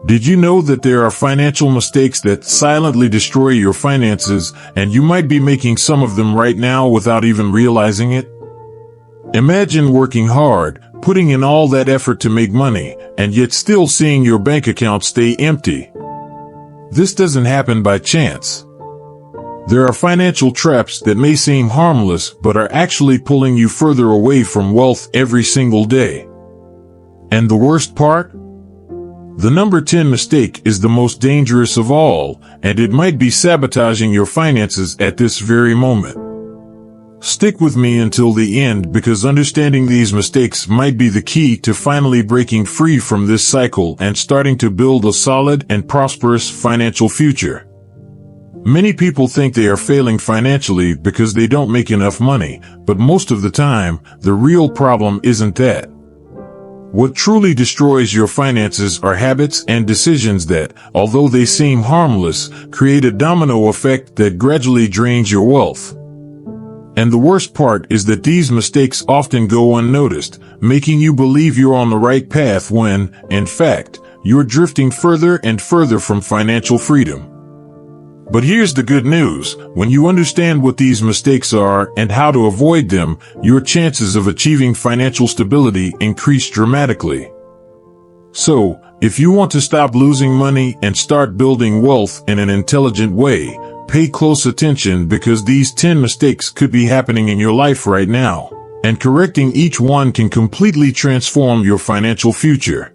Did you know that there are financial mistakes that silently destroy your finances, and you might be making some of them right now without even realizing it? Imagine working hard, putting in all that effort to make money, and yet still seeing your bank account stay empty. This doesn't happen by chance. There are financial traps that may seem harmless but are actually pulling you further away from wealth every single day. And the worst part? The number 10 mistake is the most dangerous of all, and it might be sabotaging your finances at this very moment. Stick with me until the end, because understanding these mistakes might be the key to finally breaking free from this cycle and starting to build a solid and prosperous financial future. Many people think they are failing financially because they don't make enough money, but most of the time, the real problem isn't that. What truly destroys your finances are habits and decisions that, although they seem harmless, create a domino effect that gradually drains your wealth. And the worst part is that these mistakes often go unnoticed, making you believe you're on the right path when, in fact, you're drifting further and further from financial freedom. But here's the good news: when you understand what these mistakes are and how to avoid them, your chances of achieving financial stability increase dramatically. So, if you want to stop losing money and start building wealth in an intelligent way, pay close attention, because these 10 mistakes could be happening in your life right now, and correcting each one can completely transform your financial future.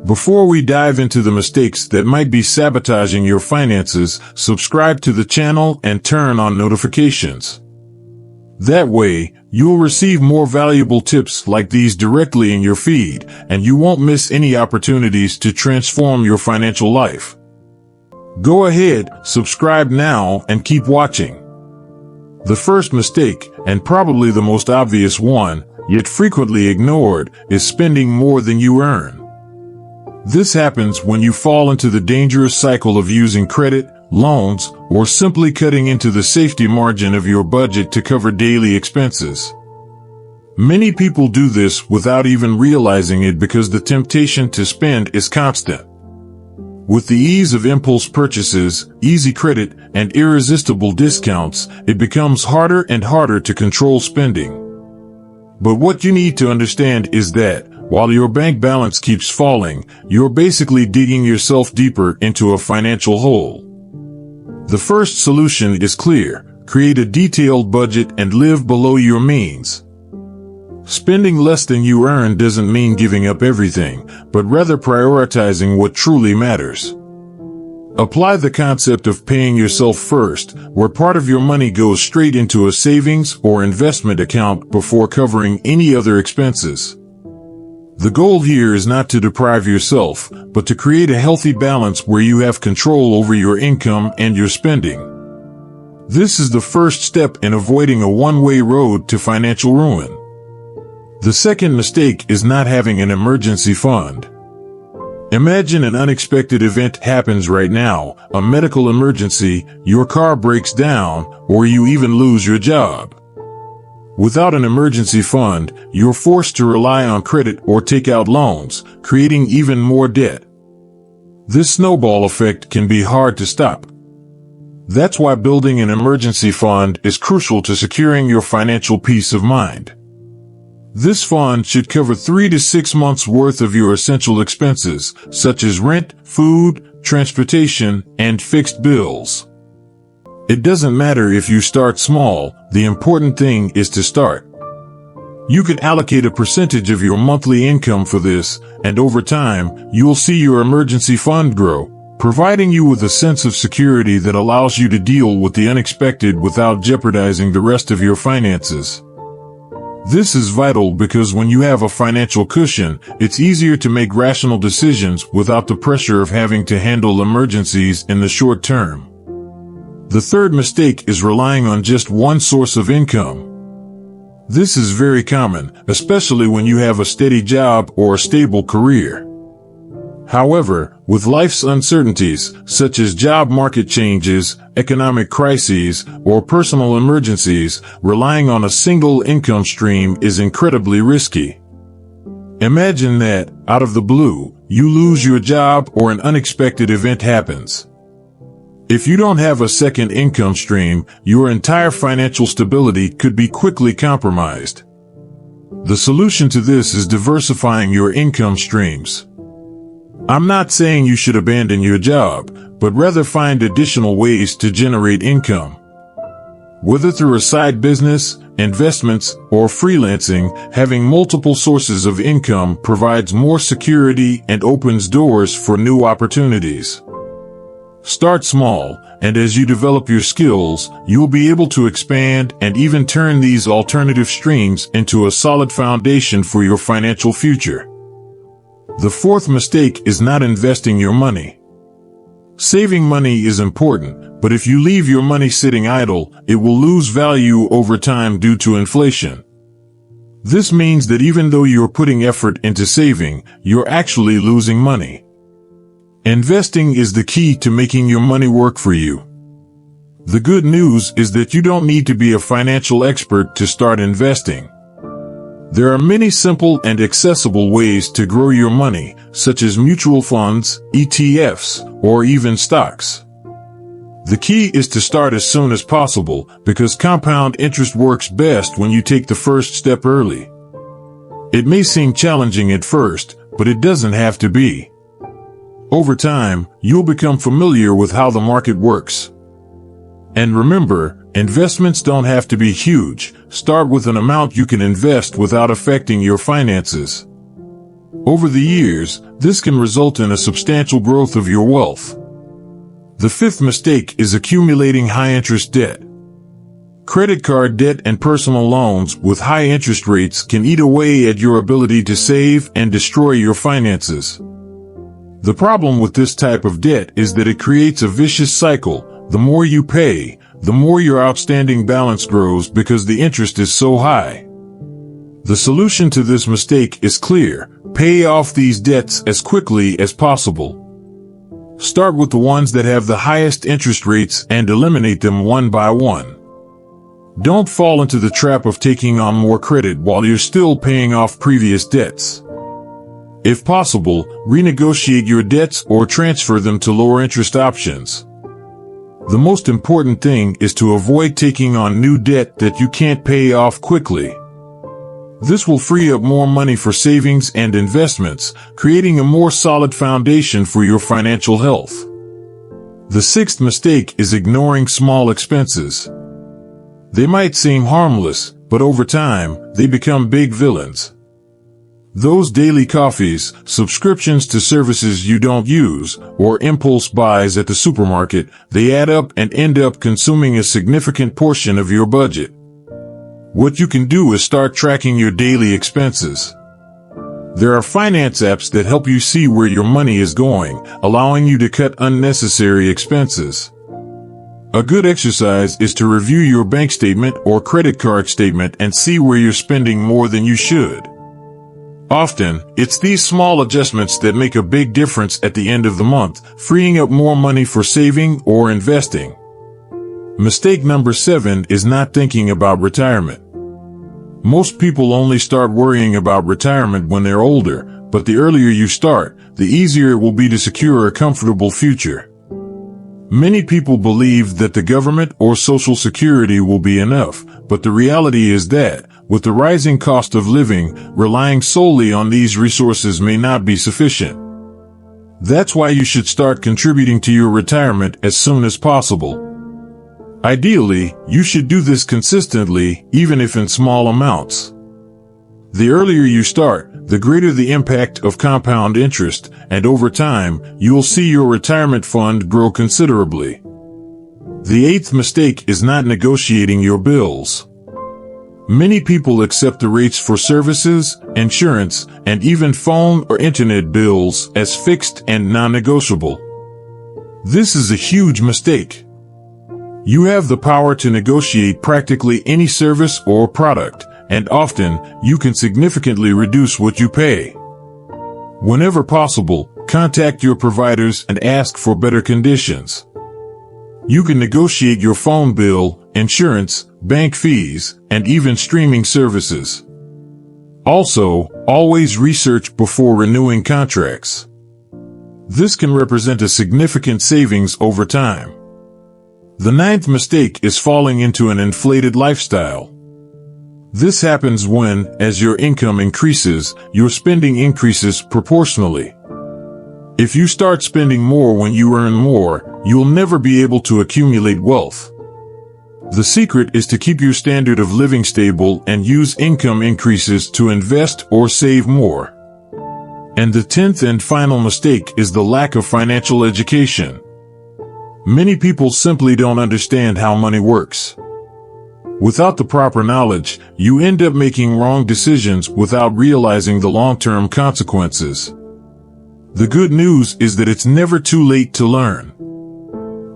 Before we dive into the mistakes that might be sabotaging your finances, subscribe to the channel and turn on notifications. That way, you'll receive more valuable tips like these directly in your feed, and you won't miss any opportunities to transform your financial life. Go ahead, subscribe now, and keep watching. The first mistake, and probably the most obvious one, yet frequently ignored, is spending more than you earn. This happens when you fall into the dangerous cycle of using credit, loans, or simply cutting into the safety margin of your budget to cover daily expenses. Many people do this without even realizing it because the temptation to spend is constant. With the ease of impulse purchases, easy credit, and irresistible discounts, it becomes harder and harder to control spending. But what you need to understand is that, while your bank balance keeps falling, you're basically digging yourself deeper into a financial hole. The first solution is clear: create a detailed budget and live below your means. Spending less than you earn doesn't mean giving up everything, but rather prioritizing what truly matters. Apply the concept of paying yourself first, where part of your money goes straight into a savings or investment account before covering any other expenses. The goal here is not to deprive yourself, but to create a healthy balance where you have control over your income and your spending. This is the first step in avoiding a one-way road to financial ruin. The second mistake is not having an emergency fund. Imagine an unexpected event happens right now, a medical emergency, your car breaks down, or you even lose your job. Without an emergency fund, you're forced to rely on credit or take out loans, creating even more debt. This snowball effect can be hard to stop. That's why building an emergency fund is crucial to securing your financial peace of mind. This fund should cover 3 to 6 months worth of your essential expenses, such as rent, food, transportation, and fixed bills. It doesn't matter if you start small, the important thing is to start. You can allocate a percentage of your monthly income for this, and over time, you'll see your emergency fund grow, providing you with a sense of security that allows you to deal with the unexpected without jeopardizing the rest of your finances. This is vital because when you have a financial cushion, it's easier to make rational decisions without the pressure of having to handle emergencies in the short term. The third mistake is relying on just one source of income. This is very common, especially when you have a steady job or a stable career. However, with life's uncertainties, such as job market changes, economic crises, or personal emergencies, relying on a single income stream is incredibly risky. Imagine that, out of the blue, you lose your job or an unexpected event happens. If you don't have a second income stream, your entire financial stability could be quickly compromised. The solution to this is diversifying your income streams. I'm not saying you should abandon your job, but rather find additional ways to generate income. Whether through a side business, investments, or freelancing, having multiple sources of income provides more security and opens doors for new opportunities. Start small, and as you develop your skills, you'll be able to expand and even turn these alternative streams into a solid foundation for your financial future. The fourth mistake is not investing your money. Saving money is important, but if you leave your money sitting idle, it will lose value over time due to inflation. This means that even though you're putting effort into saving, you're actually losing money. Investing is the key to making your money work for you. The good news is that you don't need to be a financial expert to start investing. There are many simple and accessible ways to grow your money, such as mutual funds, ETFs, or even stocks. The key is to start as soon as possible, because compound interest works best when you take the first step early. It may seem challenging at first, but it doesn't have to be. Over time, you'll become familiar with how the market works. And remember, investments don't have to be huge. Start with an amount you can invest without affecting your finances. Over the years, this can result in a substantial growth of your wealth. The fifth mistake is accumulating high-interest debt. Credit card debt and personal loans with high interest rates can eat away at your ability to save and destroy your finances. The problem with this type of debt is that it creates a vicious cycle. The more you pay, the more your outstanding balance grows because the interest is so high. The solution to this mistake is clear. Pay off these debts as quickly as possible. Start with the ones that have the highest interest rates and eliminate them one by one. Don't fall into the trap of taking on more credit while you're still paying off previous debts. If possible, renegotiate your debts or transfer them to lower interest options. The most important thing is to avoid taking on new debt that you can't pay off quickly. This will free up more money for savings and investments, creating a more solid foundation for your financial health. The sixth mistake is ignoring small expenses. They might seem harmless, but over time, they become big villains. Those daily coffees, subscriptions to services you don't use, or impulse buys at the supermarket, they add up and end up consuming a significant portion of your budget. What you can do is start tracking your daily expenses. There are finance apps that help you see where your money is going, allowing you to cut unnecessary expenses. A good exercise is to review your bank statement or credit card statement and see where you're spending more than you should. Often, it's these small adjustments that make a big difference at the end of the month, freeing up more money for saving or investing. Mistake number 7 is not thinking about retirement. Most people only start worrying about retirement when they're older, but the earlier you start, the easier it will be to secure a comfortable future. Many people believe that the government or Social Security will be enough, but the reality is that, with the rising cost of living, relying solely on these resources may not be sufficient. That's why you should start contributing to your retirement as soon as possible. Ideally, you should do this consistently, even if in small amounts. The earlier you start, the greater the impact of compound interest, and over time, you'll see your retirement fund grow considerably. The 8th mistake is not negotiating your bills. Many people accept the rates for services, insurance, and even phone or internet bills as fixed and non-negotiable. This is a huge mistake. You have the power to negotiate practically any service or product, and often, you can significantly reduce what you pay. Whenever possible, contact your providers and ask for better conditions. You can negotiate your phone bill, insurance, bank fees, and even streaming services. Also, always research before renewing contracts. This can represent a significant savings over time. The ninth mistake is falling into an inflated lifestyle. This happens when, as your income increases, your spending increases proportionally. If you start spending more when you earn more, you'll never be able to accumulate wealth. The secret is to keep your standard of living stable and use income increases to invest or save more. And the 10th and final mistake is the lack of financial education. Many people simply don't understand how money works. Without the proper knowledge, you end up making wrong decisions without realizing the long-term consequences. The good news is that it's never too late to learn.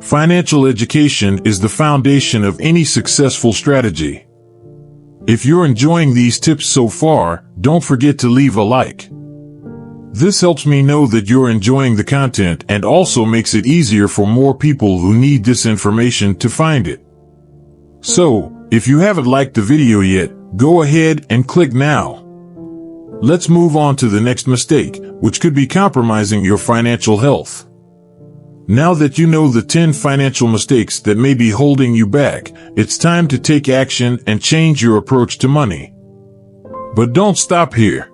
Financial education is the foundation of any successful strategy. If you're enjoying these tips so far, don't forget to leave a like. This helps me know that you're enjoying the content and also makes it easier for more people who need this information to find it. So, if you haven't liked the video yet, go ahead and click now. Let's move on to the next mistake, which could be compromising your financial health. Now that you know the 10 financial mistakes that may be holding you back, it's time to take action and change your approach to money. But don't stop here.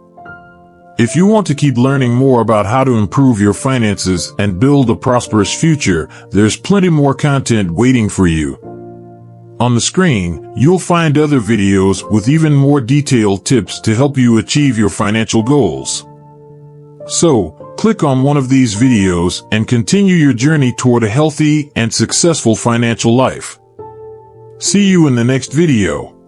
If you want to keep learning more about how to improve your finances and build a prosperous future, there's plenty more content waiting for you. On the screen, you'll find other videos with even more detailed tips to help you achieve your financial goals. So, click on one of these videos and continue your journey toward a healthy and successful financial life. See you in the next video.